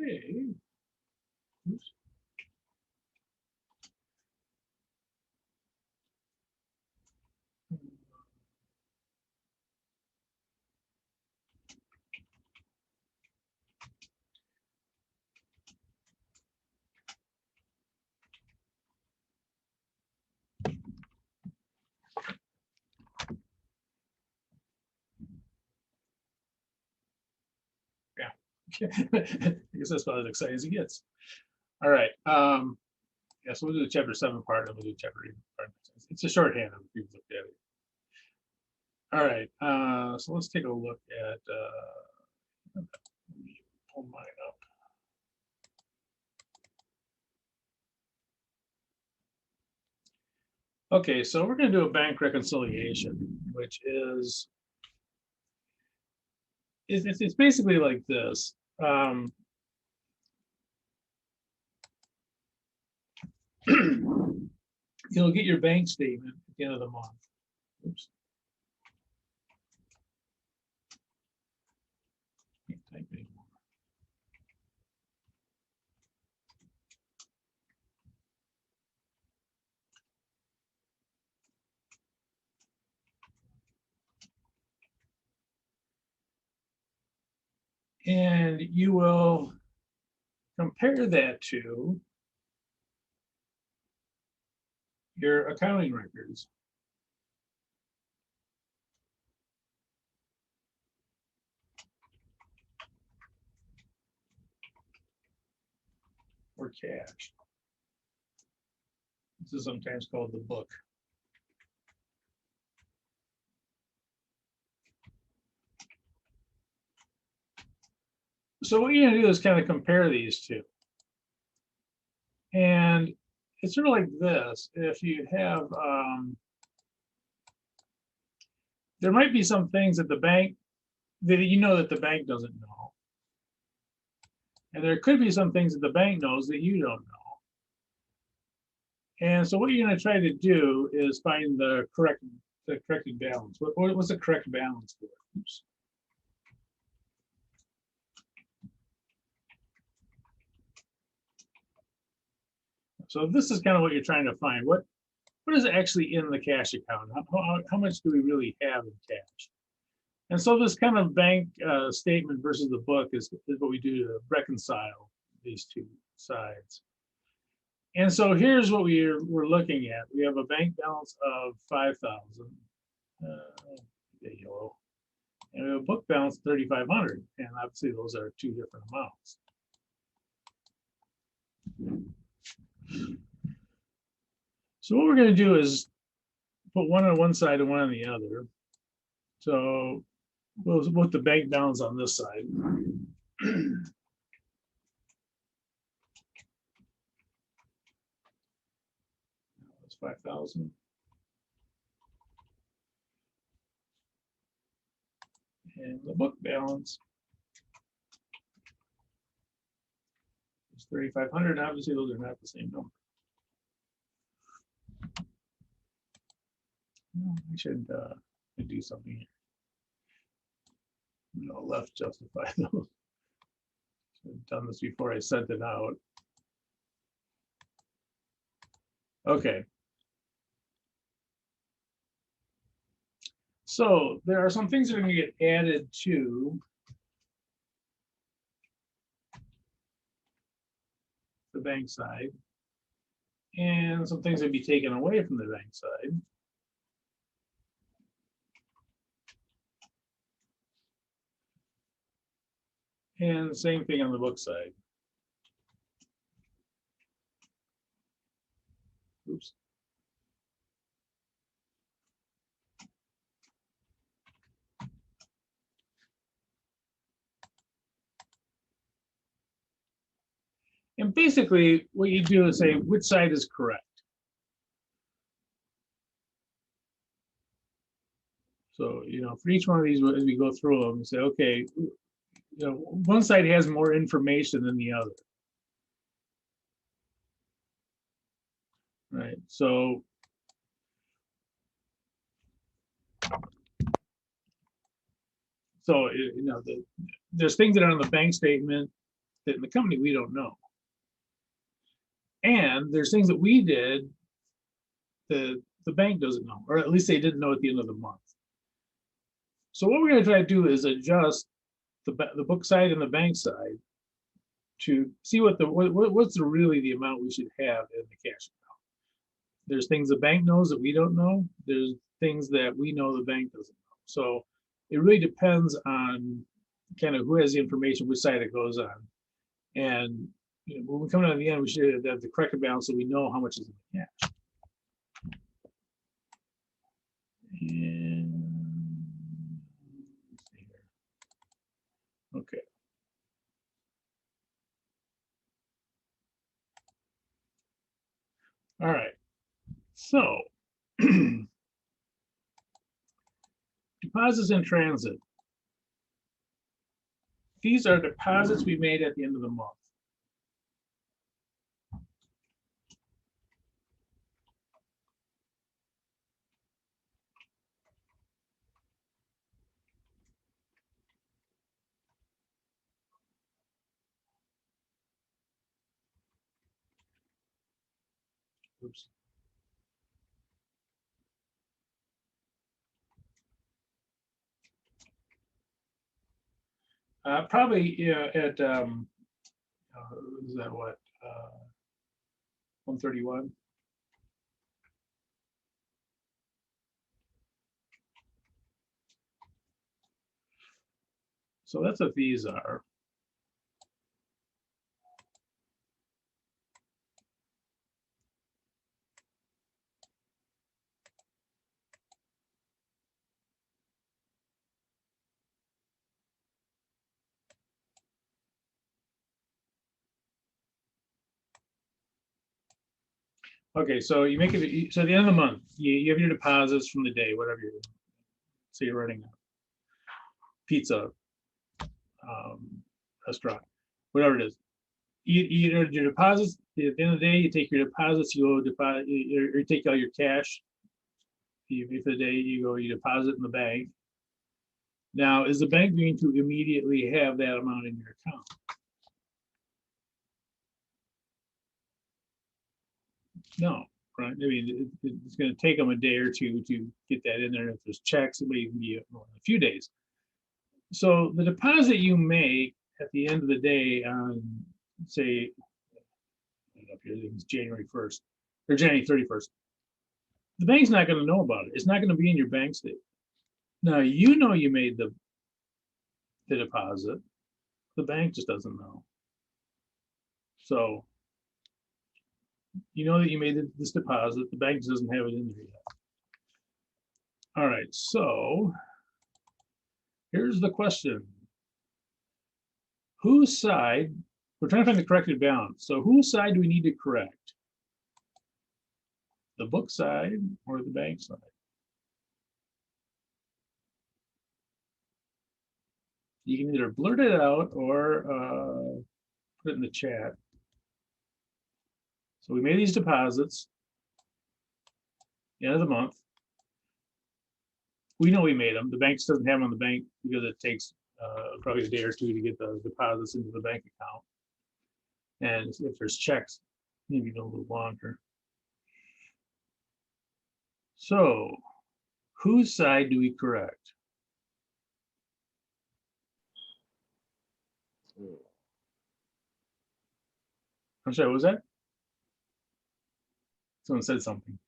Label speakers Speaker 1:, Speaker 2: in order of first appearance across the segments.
Speaker 1: Okay. Oops. Yeah. I guess that's about as exciting as it gets. All right. Yeah, so we'll do the chapter 7 part, and we'll do chapter 8 part. It's a shorthand if you've looked at it. All right. So let's take a look at let me pull mine up. Okay, so we're going to do a bank reconciliation, which is it's basically like this. You'll get your bank statement at the end of the month. Oops. Can't type anymore. And you will compare that to your accounting records. Or cash. This is sometimes called the book. So what you're going to do is kind of compare these two. And it's sort of like this. If you have, there might be some things that the bank, that you know that the bank doesn't know. And there could be some things that the bank knows that you don't know. And so what you're going to try to do is find the corrected balance. What's the correct balance for it? Oops. So this is kind of what you're trying to find. What is actually in the cash account? How much do we really have in cash? And so this kind of bank statement versus the book is what we do to reconcile these two sides. And so here's what we're looking at. We have a bank balance of 5,000, yellow, and we have a book balance of 3,500. And obviously those are two different amounts. So what we're going to do is put one on one side and one on the other. So we'll put the bank balance on this side. That's 5,000. And the book balance is 3,500. Obviously, those are not the same number. I should do something here. No, left justify those. Should have done this before I sent it out. Okay. So there are some things that are going to get added to the bank side, and some things that be taken away from the bank side. And same thing on the book side. Oops. And basically what you do is say which side is correct. So, for each one of these, as we go through them, we say, okay, one side has more information than the other. Right. So there's things that are on the bank statement that in the company we don't know. And there's things that we did that the bank doesn't know, or at least they didn't know at the end of the month. So what we're going to try to do is adjust the book side and the bank side to see what's really the amount we should have in the cash account. There's things the bank knows that we don't know. There's things that we know the bank doesn't know. So it really depends on kind of who has the information, which side it goes on. And when we come down to the end, we should have the correct balance so we know how much is in the cash. And let's see here. Okay. All right. So deposits in transit. These are deposits we made at the end of the month. Oops. Probably at is that what 131? So that's what these are. Okay, so you make it, so at the end of the month, you have your deposits from the day, whatever you're doing. So you're running a pizza restaurant, whatever it is. You your deposits, at the end of the day, you take your deposits, you go deposit, you take all your cash. You for the day, you deposit in the bank. Now, is the bank going to immediately have that amount in your account? No, right? I mean, it's going to take them a day or two to get that in there. If there's checks, it may even be a few days. So the deposit you make at the end of the day on, say, I don't know if it's January 1st or January 31st, the bank's not going to know about it. It's not going to be in your bank statement. Now, you know you made the deposit. The bank just doesn't know. So you know that you made this deposit. The bank doesn't have it in there yet. All right, so here's the question. Whose side, we're trying to find the corrected balance. So whose side do we need to correct? The book side or the bank side? You can either blurt it out or put it in the chat. So we made these deposits the end of the month. We know we made them. The bank doesn't have them on the bank because it takes probably a day or two to get the deposits into the bank account. And if there's checks, maybe a little longer. So whose side do we correct? I'm sorry, what was that? Someone said something.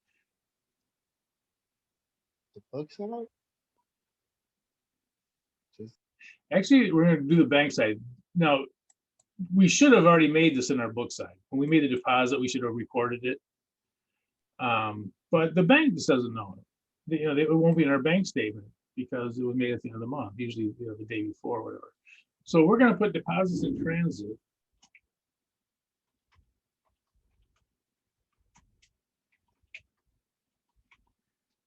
Speaker 2: The book side?
Speaker 1: Actually, we're going to do the bank side. Now, we should have already made this in our book side. When we made the deposit, we should have recorded it. But the bank just doesn't know it. It won't be in our bank statement because it was made at the end of the month, usually the day before, whatever. So we're going to put deposits in transit.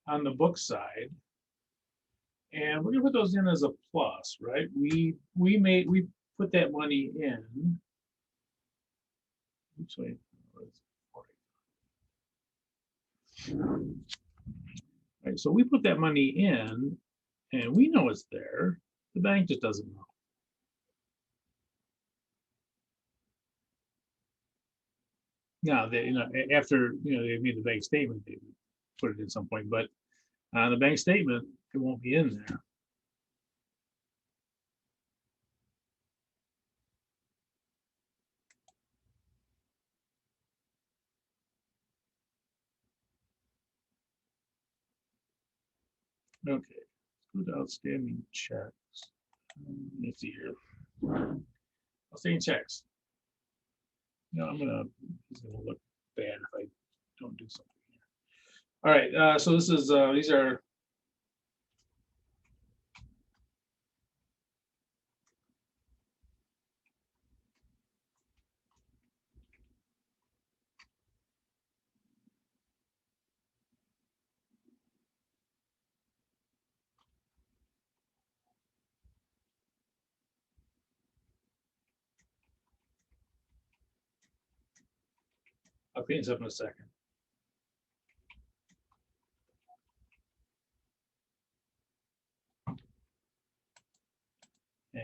Speaker 1: On the book side. And we're gonna put those in as a plus, right? We put that money in. Oops, wait. Right, so we put that money in and we know it's there. The bank just doesn't know. Now, they, after, they made the bank statement, they put it in some point, but on the bank statement, it won't be in there. Okay, let's go to outstanding checks. Let's see here. Outstanding checks. No, it's gonna look bad if I don't do something here. All right, so this is, these are, I'll clean this up in a second. Yeah.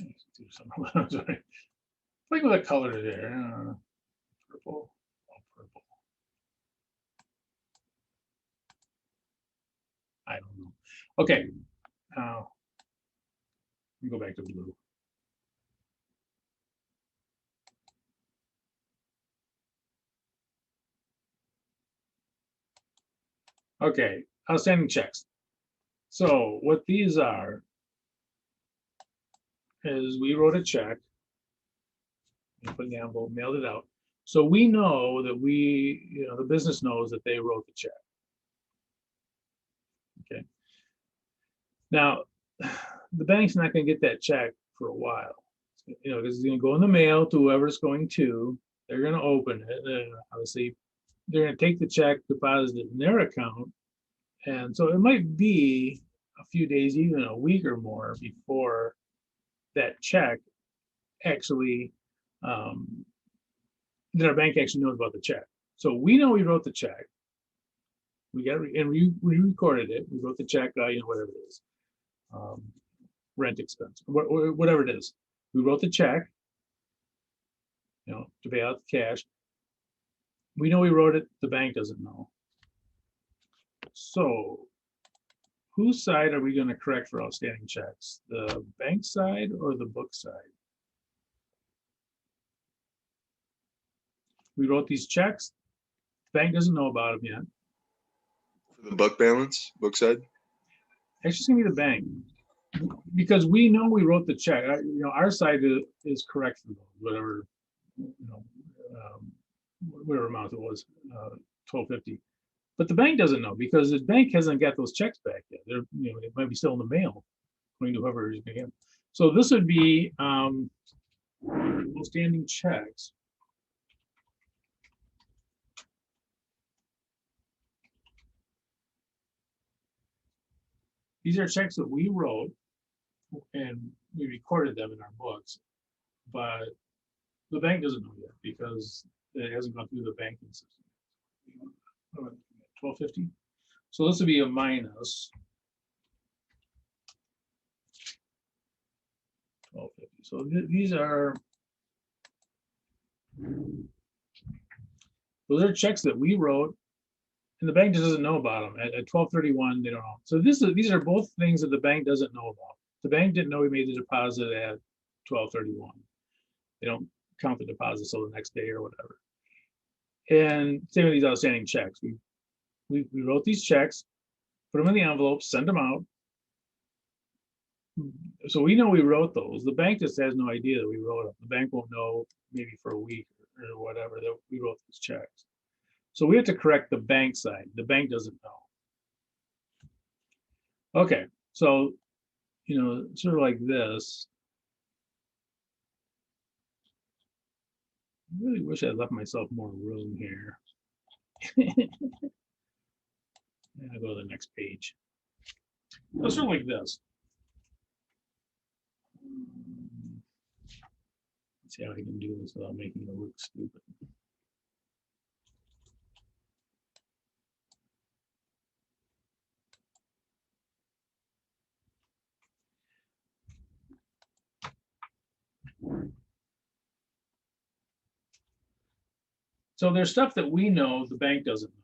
Speaker 1: Let's do something. Sorry. Play with a color there. Purple. Oh, purple. I don't know. Okay. Now, go back to blue. Okay, outstanding checks. So what these are is we wrote a check, put in the envelope, mailed it out. So we know that the business knows that they wrote the check. Okay. Now, the bank's not going to get that check for a while, because it's going to go in the mail to whoever it's going to. They're going to open it. And obviously, they're going to take the check, deposit it in their account. And so it might be a few days, even a week or more before that check actually, that our bank actually knows about the check. So we know we wrote the check. We got and we recorded it. We wrote the check, whatever it is, rent expense, whatever it is. We wrote the check, to pay out the cash. We know we wrote it. The bank doesn't know. So whose side are we going to correct for outstanding checks? The bank side or the book side? We wrote these checks. The bank doesn't know about them yet.
Speaker 2: For the book balance, book side?
Speaker 1: Actually, it's gonna be the bank, because we know we wrote the check. Our side is correct for whatever, whatever amount it was, $12.50. But the bank doesn't know, because the bank hasn't got those checks back yet. They're, it might be still in the mail, according to whoever is getting. So this would be outstanding checks. These are checks that we wrote and we recorded them in our books, but the bank doesn't know yet because it hasn't gone through the banking system. $12.50. So this would be a minus $12.50. So these are, those are checks that we wrote, and the bank just doesn't know about them. At 12/31, they don't know. So these are both things that the bank doesn't know about. The bank didn't know we made the deposit at 12/31. They don't count the deposit till the next day or whatever. And same with these outstanding checks. We wrote these checks, put them in the envelope, send them out. So we know we wrote those. The bank just has no idea that we wrote them. The bank won't know maybe for a week or whatever that we wrote these checks. So we have to correct the bank side. The bank doesn't know. Okay, so sort of like this. I really wish I left myself more room here. I'll go to the next page. Let's start like this. Let's see how I can do this without making it look stupid. So there's stuff that we know the bank doesn't know.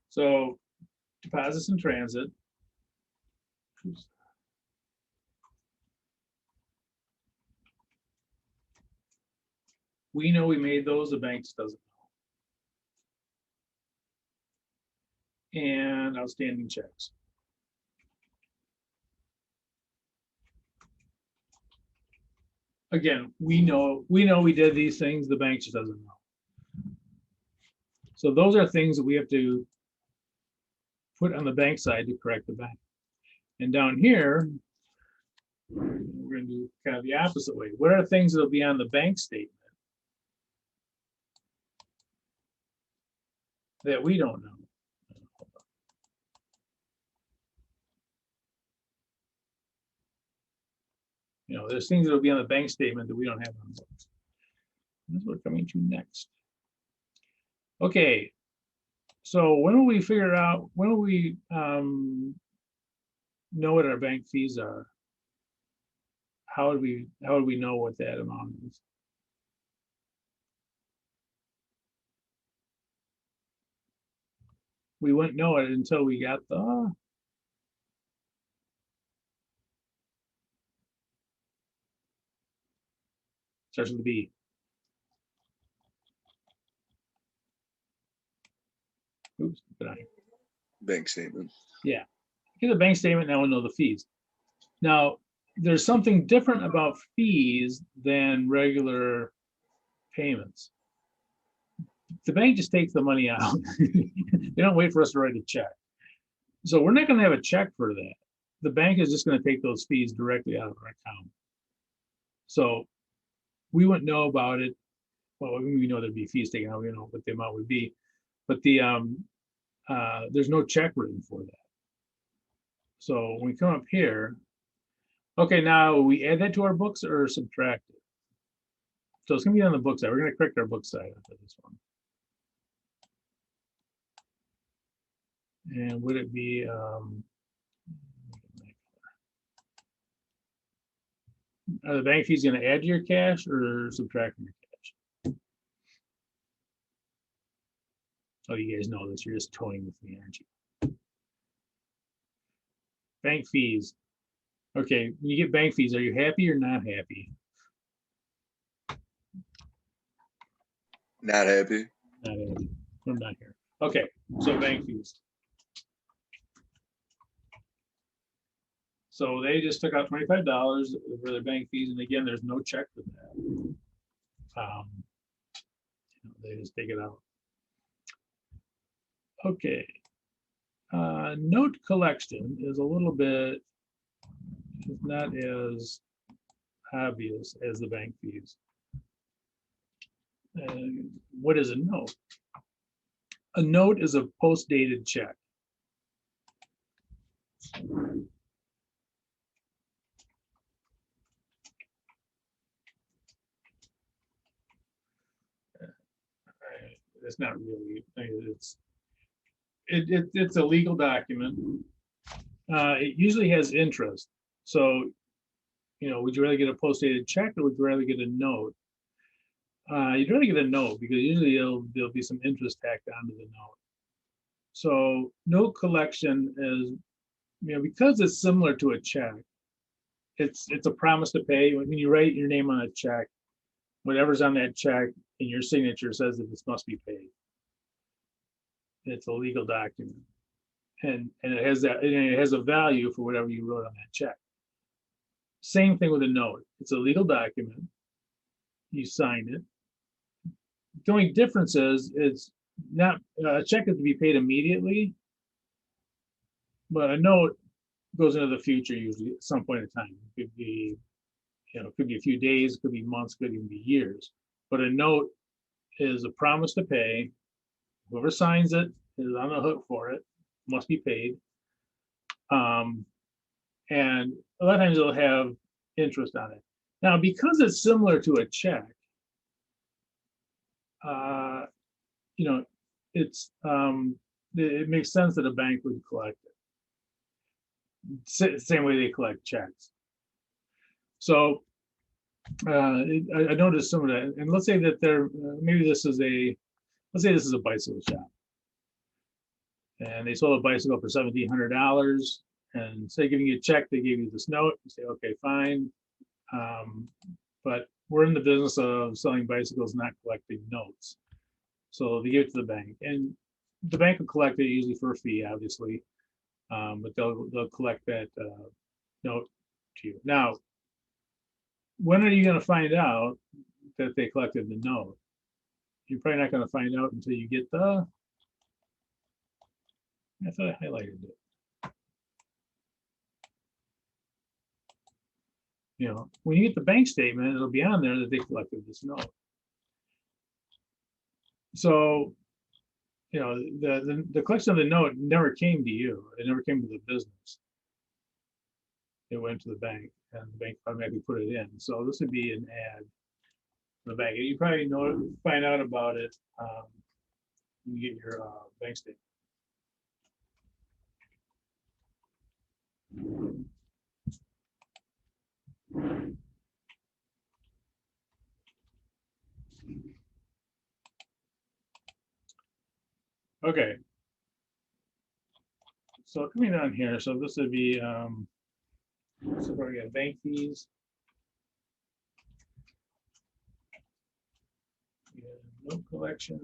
Speaker 1: So deposits in transit. Oops. We know we made those, the bank just doesn't know. And outstanding checks. Again, we know we did these things, the bank just doesn't know. So those are things that we have to put on the bank side to correct the bank. And down here, we're going to do kind of the opposite way. What are things that will be on the bank statement that we don't know? You know, there's things that will be on the bank statement that we don't have on the books. That's what we're coming to next. Okay, so when will we figure out, when will we know what our bank fees are? How would we know what that amount is? We wouldn't know it until we got the starts with a B. Oops,
Speaker 2: Bank statement.
Speaker 1: Yeah, get a bank statement, now we'll know the fees. Now, there's something different about fees than regular payments. The bank just takes the money out. They don't wait for us to write a check. So we're not going to have a check for that. The bank is just going to take those fees directly out of our account. So we wouldn't know about it. Well, we know there'd be fees taken out. We don't know what the amount would be, but there's no check written for that. So when we come up here, okay, now we add that to our books or subtract it. So it's going to be on the book side. We're going to correct our book side after this one. And would it be are the bank fees going to add to your cash or subtract from your cash? Oh, you guys know this. You're just toying with me, aren't you? Bank fees. Okay, when you get bank fees, are you happy or not happy?
Speaker 2: Not happy.
Speaker 1: Not happy. I'm not here. Okay, so bank fees. So they just took out $25 for their bank fees, and again, there's no check for that. They just take it out. Okay. Note collection is a little bit not as obvious as the bank fees. What is a note? A note is a post-dated check. It's not really. It's a legal document. It usually has interest. So, you know, would you rather get a post-dated check or would you rather get a note? You'd rather get a note because usually there'll be some interest tacked onto the note. So note collection is, you know, because it's similar to a check, it's a promise to pay. When you write your name on a check, whatever's on that check and your signature says that this must be paid. It's a legal document, and it has a value for whatever you wrote on that check. Same thing with a note. It's a legal document. You sign it. The only difference is it's not a check is to be paid immediately, but a note goes into the future usually at some point in time. It could be, you know, it could be a few days, it could be months, could even be years. But a note is a promise to pay. Whoever signs it is on the hook for it, must be paid. And a lot of times it'll have interest on it. Now, because it's similar to a check, you know, it makes sense that a bank would collect it. Same way they collect checks. So I noticed some of that, and let's say that maybe let's say this is a bicycle shop, and they sold a bicycle for $1,700, and instead of giving you a check, they gave you this note. You say, okay, fine, but we're in the business of selling bicycles, not collecting notes. So they give it to the bank, and the bank will collect it usually for a fee, obviously, but they'll collect that note to you. Now, when are you going to find out that they collected the note? You're probably not going to find out until you get I thought I highlighted it. You know, when you get the bank statement, it'll be on there that they collected this note. So, you know, the collection of the note never came to you. It never came to the business. It went to the bank, and the bank automatically put it in. So this would be an ad for the bank. You probably find out about it when you get your bank statement. Okay. So coming down here, so this would be so we're gonna get bank fees. Note collection.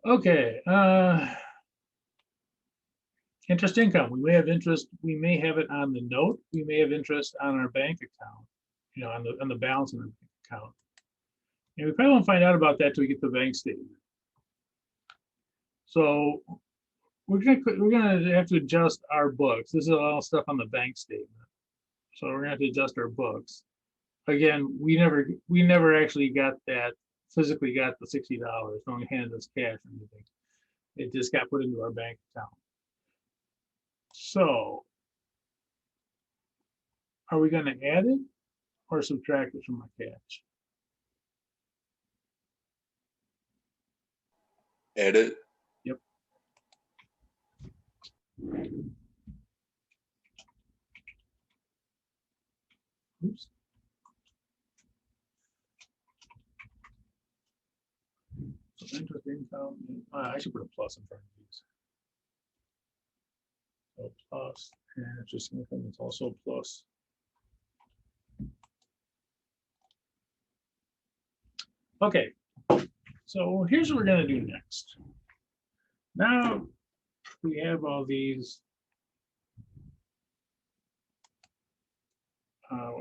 Speaker 1: Okay. Interest income. We may have interest. We may have it on the note. We may have interest on our bank account. You know, on the balance in the bank account. And we probably won't find out about that till we get the bank statement. So we're gonna have to adjust our books. This is all stuff on the bank statement. So we're gonna have to adjust our books. Again, we never actually physically got the $60. No one handed us cash or anything. It just got put into our bank account. So are we gonna add it or subtract it from our cash?
Speaker 2: Add it.
Speaker 1: Yep. Oops. So interest income, I should put a plus in front of these. So plus, and interest income is also plus. Okay, so here's what we're gonna do next. Now we have all these.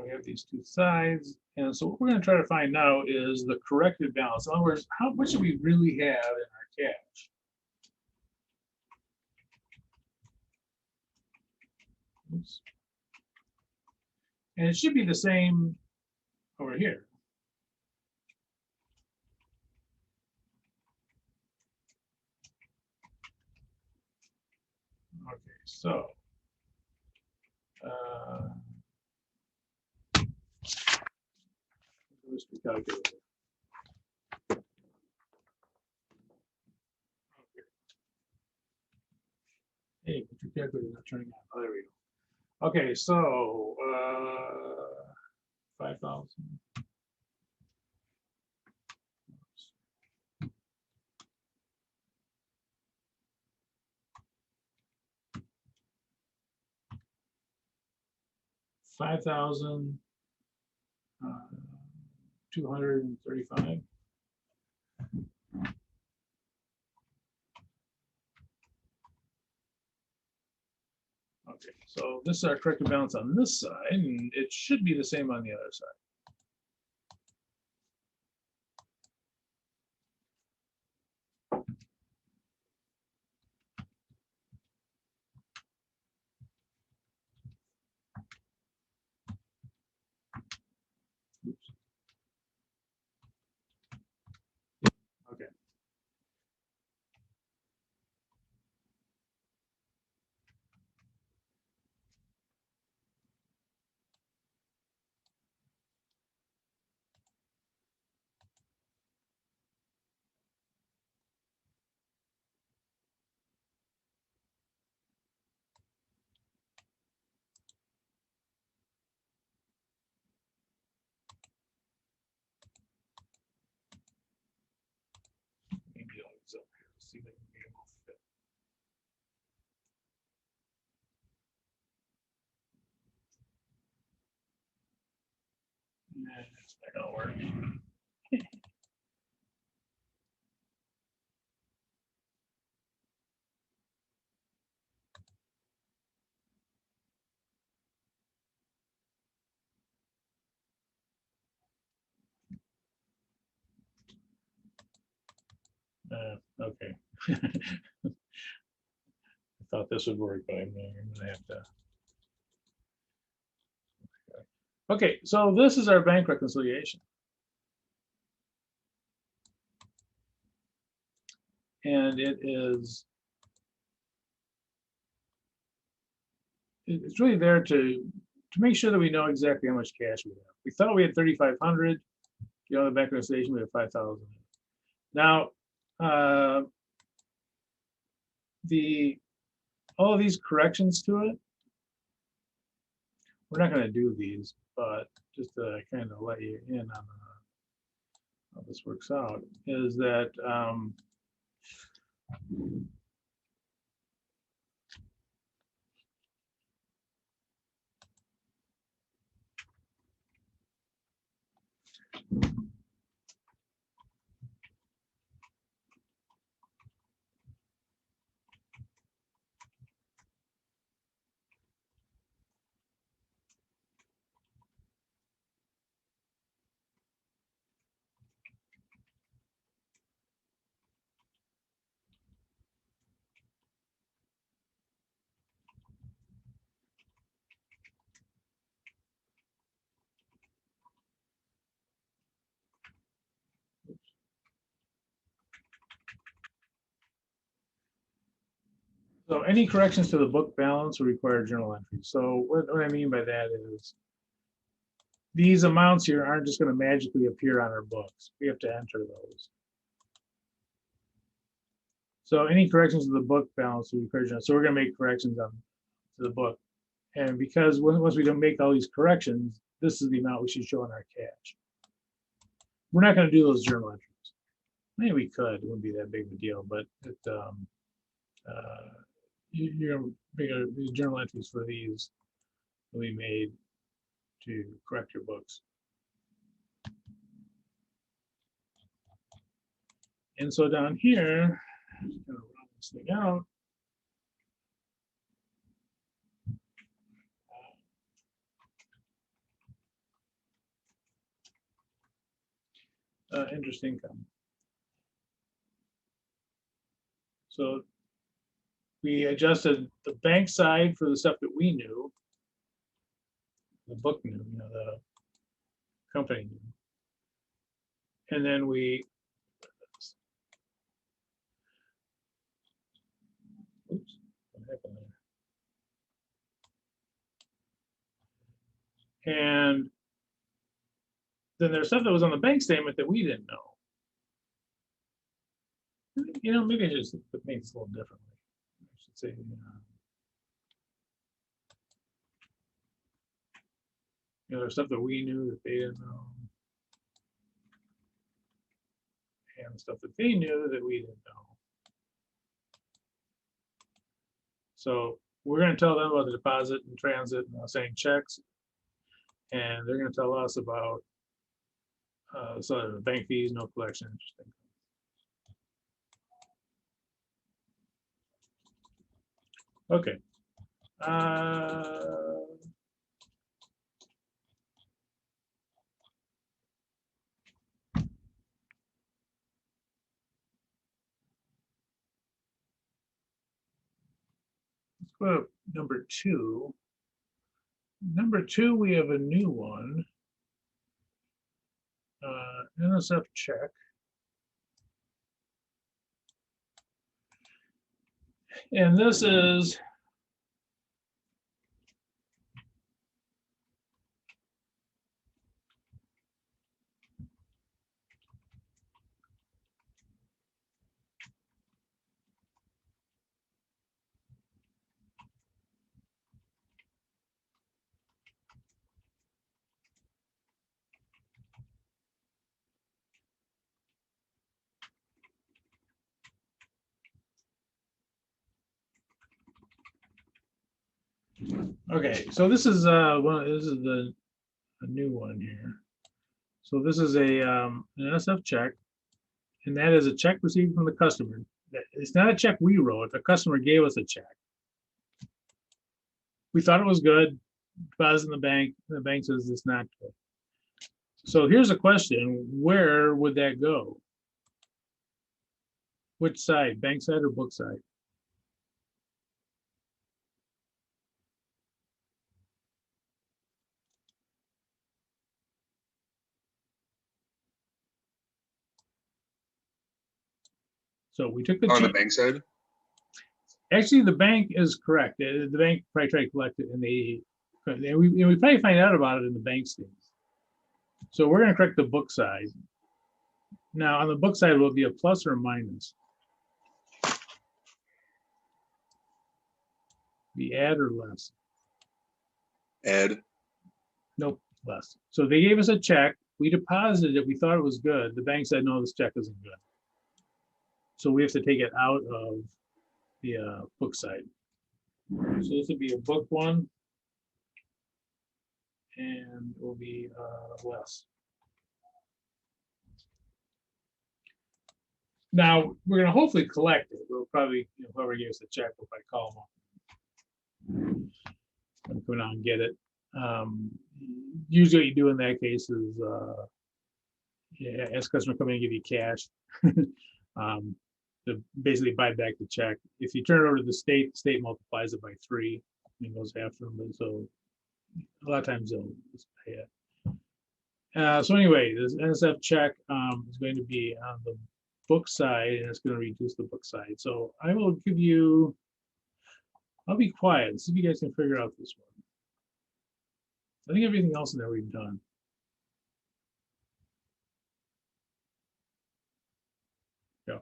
Speaker 1: We have these two sides, and so what we're going to try to find now is the corrected balance. In other words, what should we really have in our cash? Oops. And it should be the same over here. Okay, so let's calculate it. Okay. Hey, but your calculator not turning on. Oh, there we go. Okay, so 5,000. 5,235. Okay, so this is our corrected balance on this side, and it should be the same on the other side. Oops. Okay. see if I can make it all fit. Nah, that's not gonna work. Okay. I thought this would work, but I'm gonna have to. Okay, so this is our bank reconciliation. And it's really there to make sure that we know exactly how much cash we have. We thought we had 3,500. You know, the bank reconciliation, we have 5,000. Now, all of these corrections to it, we're not going to do these, but just to kind of let you in on how this works out, is that so any corrections to the book balance will require journal entries. So what I mean by that is these amounts here aren't just going to magically appear on our books. We have to enter those. So any corrections to the book balance will require journal. So we're going to make corrections to the book. And because once we don't make all these corrections, this is the amount we should show in our cash. We're not going to do those journal entries. Maybe we could. It wouldn't be that big of a deal, but you're going to make these journal entries for these will be made to correct your books. And so down here, I'm just going to run this thing out. Interest income. So we adjusted the bank side for the stuff that we knew, the book knew, you know, the company knew. And then we, oops, what happened there? And then there's stuff that was on the bank statement that we didn't know. You know, maybe I just make this a little differently. I should say, you know, there's stuff that we knew that they didn't know. And stuff that they knew that we didn't know. So we're going to tell them about the deposit and transit and saying checks. And they're going to tell us about so bank fees, no collection interest income. Okay. Let's go to number 2. Number 2, we have a new one. NSF check. And this is Okay, so this is this is the a new one here. So this is an NSF check, and that is a check received from the customer. It's not a check we wrote. The customer gave us a check. We thought it was good, deposit in the bank. The bank says it's not good. So here's a question: where would that go? Which side, bank side or book side? So we took the
Speaker 2: On the
Speaker 1: check.
Speaker 2: bank side?
Speaker 1: Actually, the bank is correct. The bank probably tried to collect it, and we probably find out about it in the bank statements. So we're going to correct the book side. Now, on the book side, will it be a plus or a minus? Be add or less?
Speaker 2: Add.
Speaker 1: Nope, less. So they gave us a check. We deposited it. We thought it was good. The bank said, no, this check isn't good. So we have to take it out of the book side. So this would be a book one, and it will be less. Now, we're going to hopefully collect it. We'll probably, whoever gave us the check, we'll probably call them up and come down and get it. Usually what you do in that case is ask customer to come in and give you cash to basically buy back the check. If you turn it over to the state multiplies it by 3 and goes after them. But so a lot of times they'll just pay it. So anyway, this NSF check is going to be on the book side, and it's going to reduce the book side. So I will give you, I'll be quiet, see if you guys can figure out this one. I think everything else in there we've done. Yeah.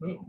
Speaker 1: Oh.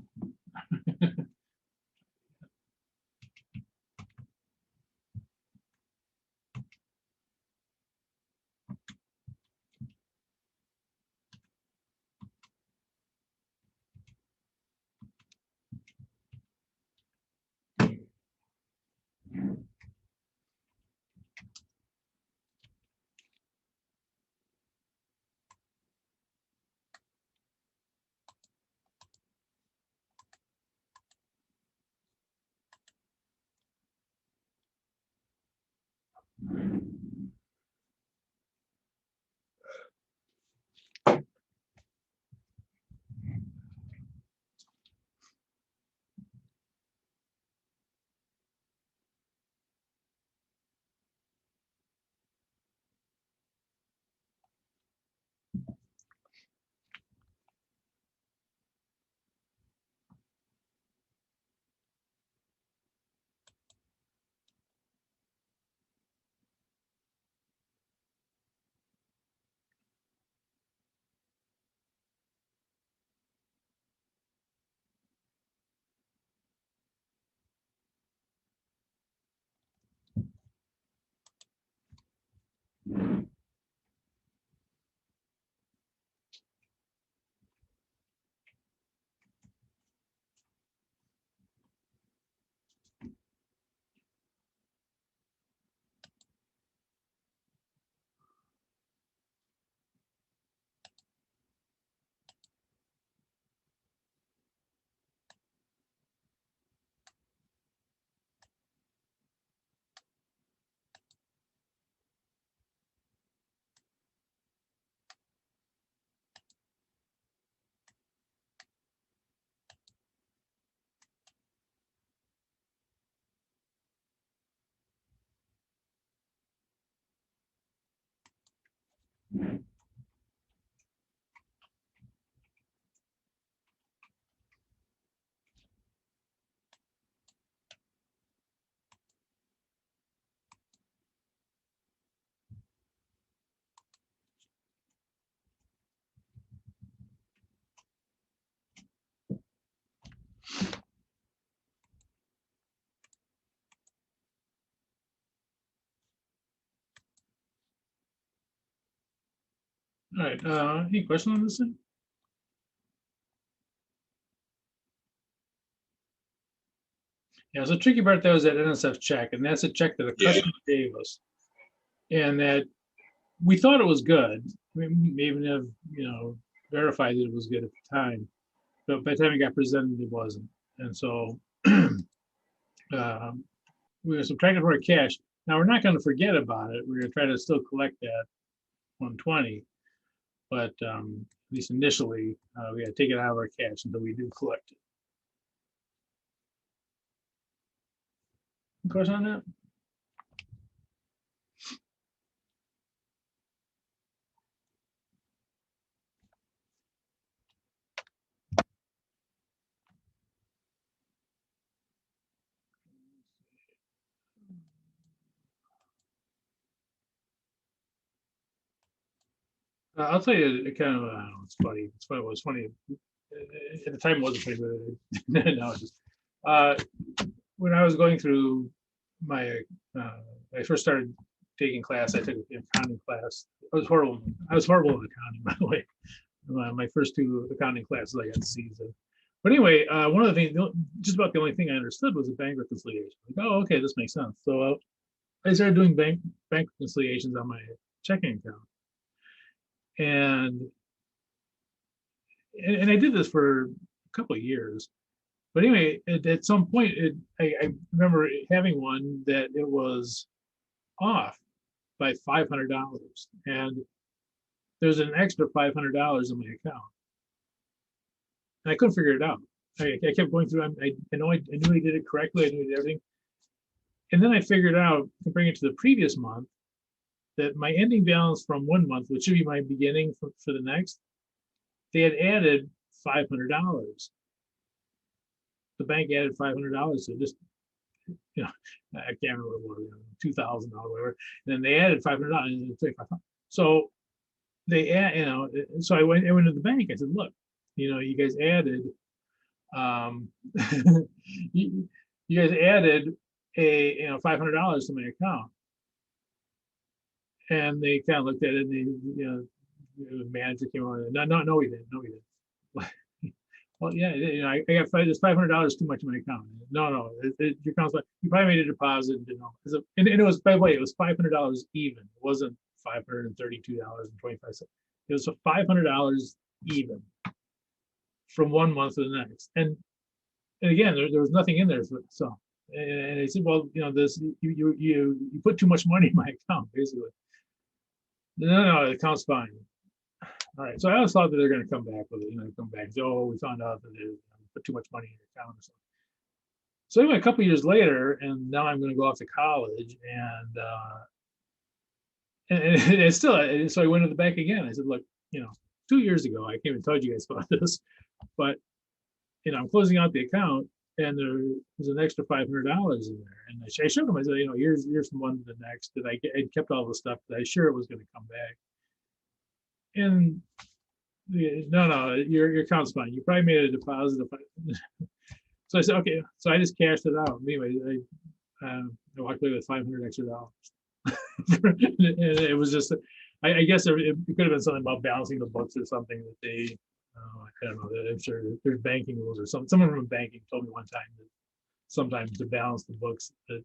Speaker 1: All right, any question on this thing? Yeah, so the tricky part there was that NSF check, and that's a check that a
Speaker 2: Yeah.
Speaker 1: customer gave us. And that we thought it was good. We may even have, verified that it was good at the time. But by the time it got presented, it wasn't. And so we were subtracting from our cash. Now, we're not going to forget about it. We're going to try to still collect that 120. But at least initially, we got to take it out of our cash until we do collect it. Any question on that? I'll tell you, it kind of, it's funny. It's funny. It was funny. At the time, it wasn't funny, but now it's just. When I was going through my, I first started taking class, I took an accounting class. I was horrible. I was horrible in accounting, by the way. My first two accounting classes, I got C's in. But anyway, one of the things, just about the only thing I understood was a bank reconciliation. Like, oh, okay, this makes sense. So I started doing bank reconciliations on my checking account, and I did this for a couple of years. But anyway, at some point, I remember having one that it was off by $500, and there's an extra $500 in my account, and I couldn't figure it out. I kept going through. I knew I did it correctly. I knew I did everything, and then I figured out, comparing it to the previous month, that my ending balance from one month, which should be my beginning for the next, they had added $500. The bank added $500, so just, I can't remember what it was, $2,000 or whatever. And then they added $500. So they add, so I went to the bank. I said, look, you guys added you, you guys added a, $500 to my account. And they kind of looked at it and the manager came on, no, we didn't, no, we didn't. Well, yeah, I got there's $500 too much in my account. No, your account's like, you probably made a deposit, and it was, by the way, it was $500 even. It wasn't $532.25. It was $500 even from 1 month to the next. And again, there was nothing in there. So, and they said, well, this, you put too much money in my account, basically. No, the account's fine. All right, so I always thought that they're going to come back with it, come back. Oh, we found out that they put too much money in your account or something. So anyway, a couple years later, and now I'm going to go off to college, and it's still, so I went to the bank again. I said, look, 2 years ago, I came and told you guys about this, but I'm closing out the account, and there's an extra $500 in there. And I showed them, I said, here's from one to the next, that I kept all the stuff that I sure it was going to come back. And no, your account's fine. You probably made a deposit. So I said, okay. So I just cashed it out. Anyway, I walked away with $500 extra. And it was just, I guess it could have been something about balancing the books or something that they, I don't know, I'm sure there's banking rules or something. Someone from banking told me one time that sometimes to balance the books that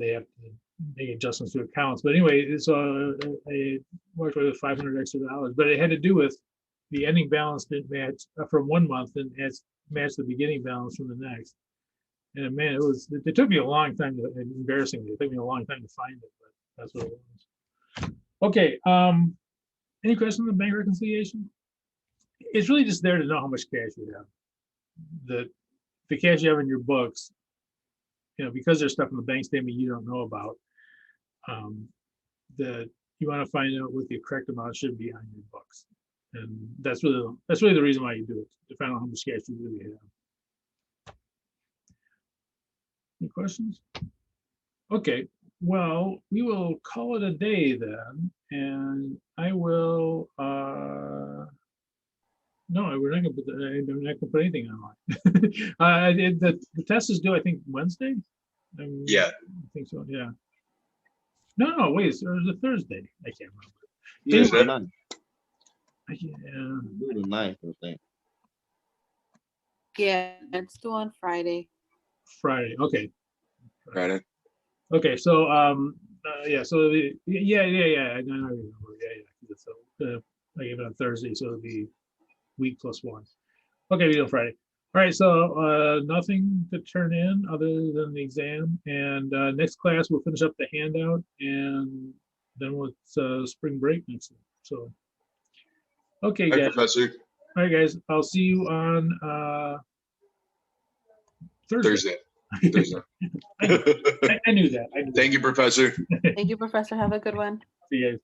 Speaker 1: they have to make adjustments to accounts. But anyway, so I walked away with $500 extra, but it had to do with the ending balance didn't match from 1 month and match the beginning balance from the next. And man, it took me a long time embarrassingly, it took me a long time to find it, but that's what it was. Okay, any questions on the bank reconciliation? It's really just there to know how much cash you have. The cash you have in your books, because there's stuff in the bank statement you don't know about, that you want to find out what the correct amount should be on your books. And that's really the reason why you do it, to find out how much cash you really have. Any questions? Okay, well, we will call it a day then, and I will, no, we're not I'm not gonna put anything online. The test is due, I think, Wednesday?
Speaker 2: Yeah.
Speaker 1: I think so, yeah. No, wait, it was a Thursday. I can't remember.
Speaker 2: Yeah,
Speaker 3: Tuesday
Speaker 2: that-
Speaker 3: night.
Speaker 1: Yeah.
Speaker 3: Do the ninth, I think.
Speaker 4: Yeah, it's due on Friday.
Speaker 1: Friday, okay.
Speaker 2: Friday.
Speaker 1: Okay, so, yeah, so I know, I remember, yeah. So, I gave it on Thursday, so it'll be week plus 1. Okay, we do Friday. All right, so nothing to turn in other than the exam, and next class we'll finish up the handout, and then it's spring break next week. So, okay,
Speaker 2: Hi,
Speaker 1: guys.
Speaker 2: Professor.
Speaker 1: All right, guys. I'll see you on Thursday.
Speaker 2: Thursday.
Speaker 1: I knew that.
Speaker 2: Thank you, Professor.
Speaker 4: Thank you, Professor. Have a good one.
Speaker 1: See you guys.